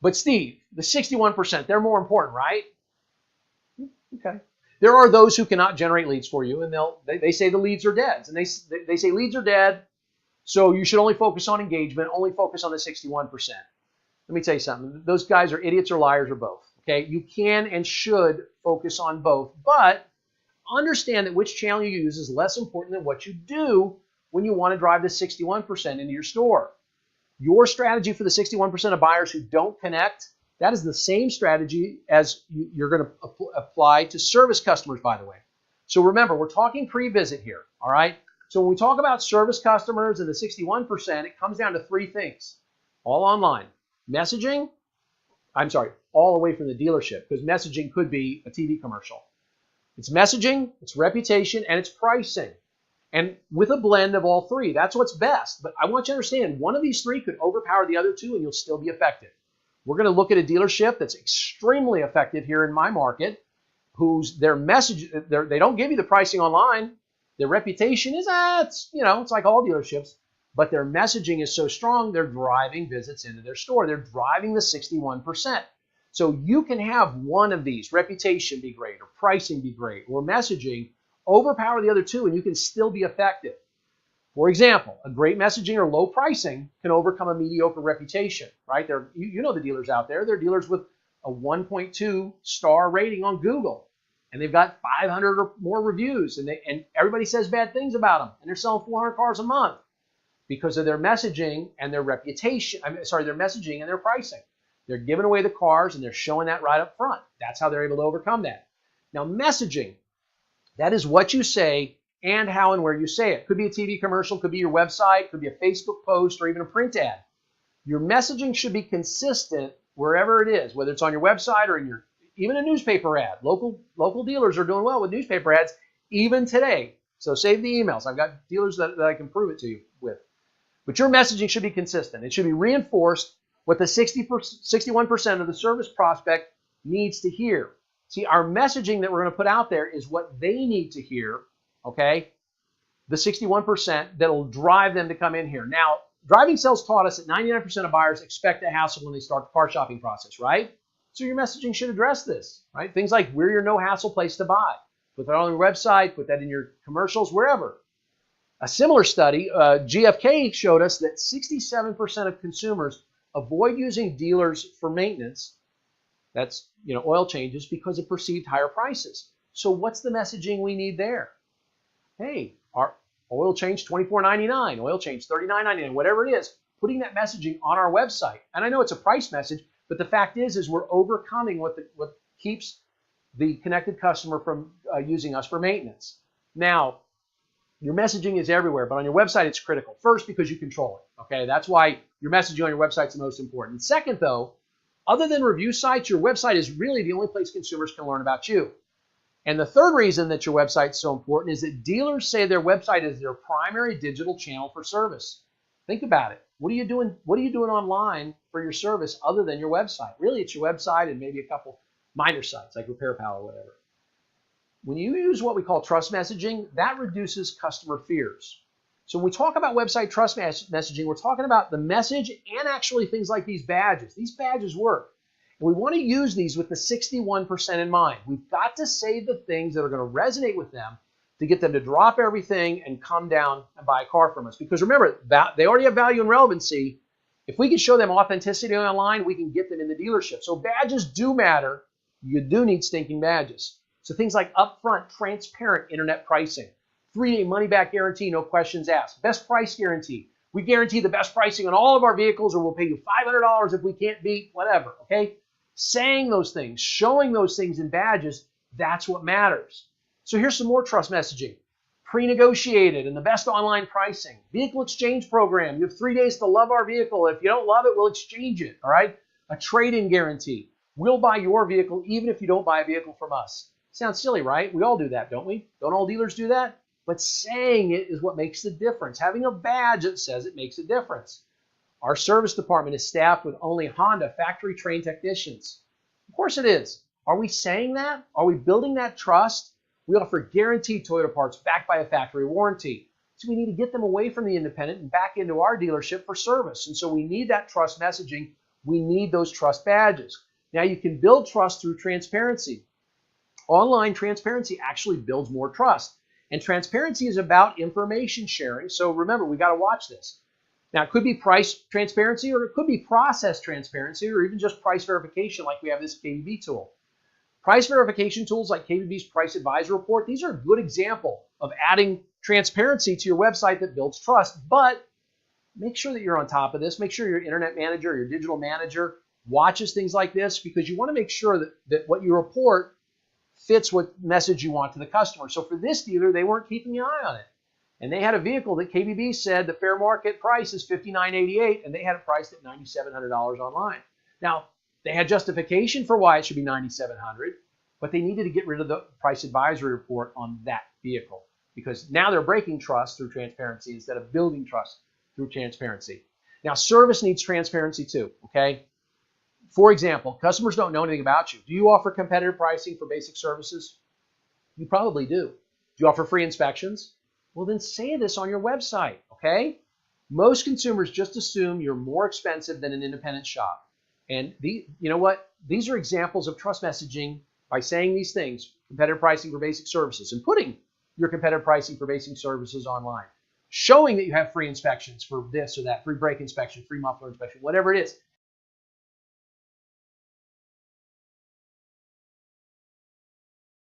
But Steve, the 61%, they're more important, right? Okay. There are those who cannot generate leads for you, and they say the leads are dead. And they say leads are dead, so you should only focus on engagement, only focus on the 61%. Let me tell you something. Those guys are idiots or liars or both. Okay? You can and should focus on both, but understand that which channel you use is less important than what you do when you want to drive the 61% into your store. Your strategy for the 61% of buyers who don't connect, that is the same strategy as you're going to apply to service customers, by the way. So remember, we're talking pre-visit here, all right? So when we talk about service customers and the 61%, it comes down to three things, all online. Messaging, all away from the dealership, because messaging could be a TV commercial. It's messaging, it's reputation, and it's pricing. And with a blend of all three, that's what's best. But I want you to understand, one of these three could overpower the other two and you'll still be effective. We're going to look at a dealership that's extremely effective here in my market, whose their message, they don't give you the pricing online. Their reputation is, it's like all dealerships, but their messaging is so strong, they're driving visits into their store. They're driving the 61%. So you can have one of these, reputation be great, or pricing be great, or messaging, overpower the other two, and you can still be effective. For example, a great messaging or low pricing can overcome a mediocre reputation, right? You know the dealers out there. They're dealers with a 1.2 star rating on Google, and they've got 500 or more reviews, and everybody says bad things about them, and they're selling 400 cars a month because of their messaging and their reputation. Their messaging and their pricing. They're giving away the cars, and they're showing that right up front. That's how they're able to overcome that. Now, messaging, that is what you say and how and where you say it. Could be a TV commercial, could be your website, could be a Facebook post, or even a print ad. Your messaging should be consistent wherever it is, whether it's on your website or in even a newspaper ad. Local dealers are doing well with newspaper ads even today. So save the emails. I've got dealers that I can prove it to you with. But your messaging should be consistent. It should be reinforced what the 61% of the service prospect needs to hear. See, our messaging that we're going to put out there is what they need to hear, okay? The 61% that'll drive them to come in here. Now, driving sales taught us that 99% of buyers expect a hassle when they start the car shopping process, right? So your messaging should address this, right? Things like, we're your no-hassle place to buy. Put that on your website, put that in your commercials, wherever. A similar study, GfK, showed us that 67% of consumers avoid using dealers for maintenance. That's, oil changes, because of perceived higher prices. So what's the messaging we need there? Hey, our oil change $24.99, oil change $39.99, whatever it is, putting that messaging on our website. And I know it's a price message, but the fact is we're overcoming what keeps the connected customer from using us for maintenance. Now, your messaging is everywhere, but on your website, it's critical. First, because you control it, okay? That's why your messaging on your website is the most important. Second, though, other than review sites, your website is really the only place consumers can learn about you. And the third reason that your website is so important is that dealers say their website is their primary digital channel for service. Think about it. What are you doing online for your service other than your website? Really, it's your website and maybe a couple minor sites like Repair Pal or whatever. When you use what we call trust messaging, that reduces customer fears. So when we talk about website trust messaging, we're talking about the message and actually things like these badges. These badges work. And we want to use these with the 61% in mind. We've got to say the things that are going to resonate with them to get them to drop everything and come down and buy a car from us. Because remember, they already have value and relevancy. If we can show them authenticity online, we can get them in the dealership. So badges do matter. You do need stinking badges. So things like upfront, transparent internet pricing, 3-day money-back guarantee, no questions asked, best price guarantee. We guarantee the best pricing on all of our vehicles, or we'll pay you $500 if we can't beat whatever, okay? Saying those things, showing those things in badges, that's what matters. So here's some more trust messaging. Pre-negotiated and the best online pricing. Vehicle exchange program. You have 3 days to love our vehicle. If you don't love it, we'll exchange it, all right? A trade-in guarantee. We'll buy your vehicle even if you don't buy a vehicle from us. Sounds silly, right? We all do that, don't we? Don't all dealers do that? But saying it is what makes the difference. Having a badge that says it makes a difference. Our service department is staffed with only Honda factory-trained technicians. Of course it is. Are we saying that? Are we building that trust? We offer guaranteed Toyota parts backed by a factory warranty. So we need to get them away from the independent and back into our dealership for service. And so we need that trust messaging We need those trust badges. Now you can build trust through transparency. Online transparency actually builds more trust. And transparency is about information sharing. So remember, we got to watch this. Now, it could be price transparency, or it could be process transparency, or even just price verification like we have this KBB tool. Price verification tools like KBB's Price Advisor Report, these are a good example of adding transparency to your website that builds trust. But make sure that you're on top of this. Make sure your internet manager or your digital manager watches things like this, because you want to make sure that what you report fits what message you want to the customer. So for this dealer, they weren't keeping an eye on it. And they had a vehicle that KBB said the fair market price is $59.88, and they had it priced at $9,700 online. Now, they had justification for why it should be $9,700, but they needed to get rid of the price advisory report on that vehicle, because now they're breaking trust through transparency instead of building trust through transparency. Now, service needs transparency too, okay? For example, customers don't know anything about you. Do you offer competitive pricing for basic services? You probably do. Do you offer free inspections? Well, then say this on your website, okay? Most consumers just assume you're more expensive than an independent shop. And you know what? These are examples of trust messaging by saying these things: competitive pricing for basic services, and putting your competitive pricing for basic services online. Showing that you have free inspections for this or that, free brake inspection, free muffler inspection, whatever it is.